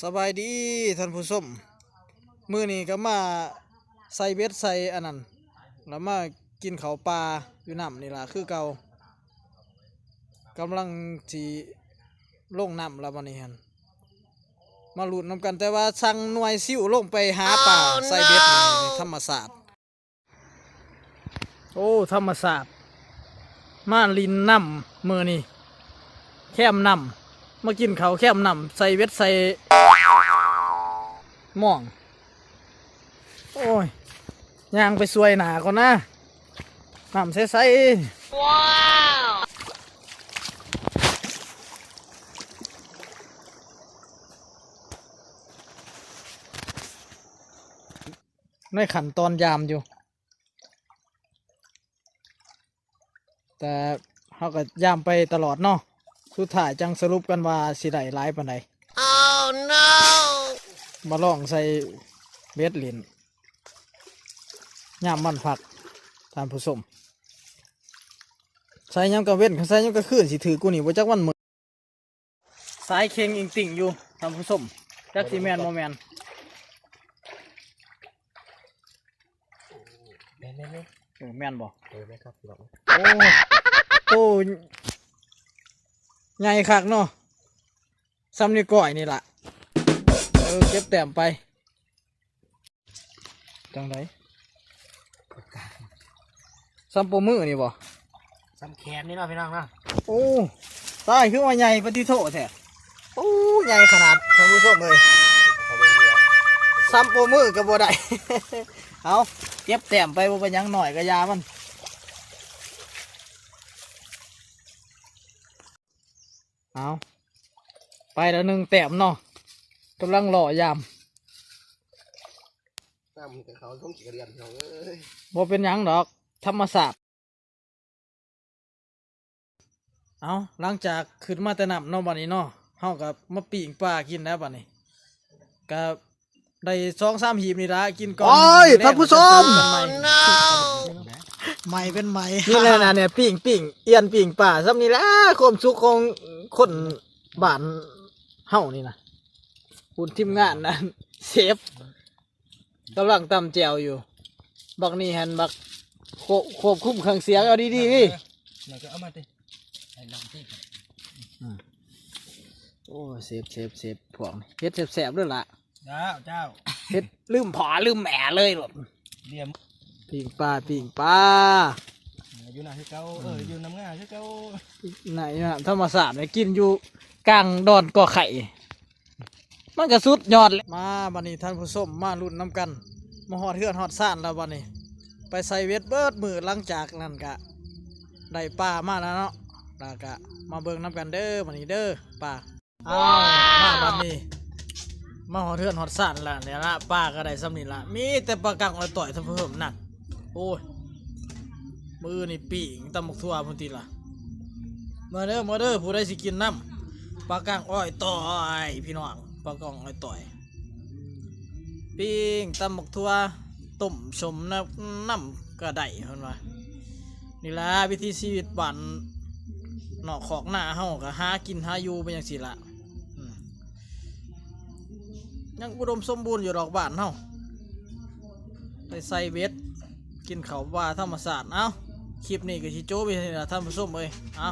สบายดีท่านผู้ชมมื้อนี้ก็มาใส่เบ็ดใส่อันนั้นแล้วมากินข้าวปลาอยู่น้ำนี่ล่ะคือเก่ากำลังสิลงน้ำแล้วบัดนี้หั่นมาลุ้นนำกันแต่ว่าสั่งหน่วยซิ่วลงไปหาปลาใส่เบ็ดนี่ธรรมศาสตร์โอ้ธรรมศาสตร์มาลินน้ำมื้อนี้แคมน้ำมากินข้าวแคมน้ำใส่เบ็ดใส่หม่องโอ้ยย่างไปสวยหนาก่อนนะน้ำใสๆว้าวในขั้นตอนยามอยู่แต่เขาก็ยามไปตลอดเนาะสุดท้ายจังสรุปกันว่าสิได้หลายปานใด Oh no มาลองใส่เบ็ดลินยามมันผักท่านผู้ชมใส่ยังกระเว้นใส่ยังกระคืนสิถือกูนี่ว่าจักวันมือสายเค็งอิงติ่งอยู่ท่านผู้ชมจักสิแมนโมแมนแมนบ่แม่ครับโอ้ใหญ่คักเนาะซ้ำนี่ก่อยนี่ล่ะเก็บแต้มไปจังไดซ้ำโปมือนี่บ่ซ้ำแขนนี่เนาะพี่น้องเนาะโอ้ตายคือว่าใหญ่ปฏิโทษแท้โอ้ใหญ่ขนาดท่านผู้ชมเลยซ้ำโปมือกับบ่ได้ เอาเก็บแต้มไปบ่เป็นยังหน่อยก็ยามันเอาไปแล้ว1แต้มเนาะกำลังรอยามน้ำกับเขาต้องเรียนเขาบ่เป็นยังดอกธรรมศาสตร์เอาหลังจากขึ้นมาแต่น้ำเนาะบัดนี้เนาะเฮากับมาปิ้งปลากินแล้วบัดนี้ก็ได้2-3 หีบนี่ละกินก่อนโอ้ยท่านผู้ชมใหม่เป็นใหม่นี่แหละนะเนี่ยปิ้งเอียนปิ้งปลาซ้ำนี่แหละความสุขของคนบ้านเฮานี่นะคุณทีมงานนะเชฟกำลังตำแจ่วอยู่บักนี่หันบักควบคุมเครื่องเสียงเอาดีๆพี่มันก็เอามาดิไอ้ลำที่โอ้เซฟพวกนี้เฮ็ดแสบๆด้วยล่ะเจ้าเฮ็ดลืมผอลืมแหม่เลยหรอเดียมปิ้งปลาอยู่ไหนที่เก้าอยู่น้ำงาที่เก้าไหนนะธรรมศาสตร์เนี่ยกินอยู่กลางดอนก่อไข่มันก็สุดยอดเลยมาบันนี้ท่านผู้ชมมาลุ้นน้ำกันมาหอดเฮือนหอดซ่านแล้วบันนี้ไปใส่เวทเบิดมือหลังจากนั้นกะได้ปลามาแล้วเนาะแล้วกะมาเบิ่งน้ำกันเด้อบันนี้เด้อปลามาบันนี้มาหอดเฮือนหอดซ่านแล้วเนี่ยละปลาก็ได้สำนีละมีแต่ปลากังละต่อยท่านผู้ชมนั่นโอ้ยมือนี่ปีงตำบักทั่วพุ่นตีละมาเด้อผู้ใดสิกินน้ำปลากังอ้อยต่อยพี่น้องปลากองอ้อยต่อยปิ้งตำบักทั่วต้มชมน้ำกระไดเห็นไหมนี่ละวิธีชีวิตบ้านนอกขอกหน้าเฮาก็หากินหาอยู่เป็นอย่างสิละยังอุดมสมบูรณ์อยู่ดอกบ้านเฮาไปใส่เบ็ดกินข้าวปลาธรรมศาสตร์เอ้าคลิปนี้ก็ชิโจ้ไปนี่ละท่านผู้ชมเอ้ยเอ้า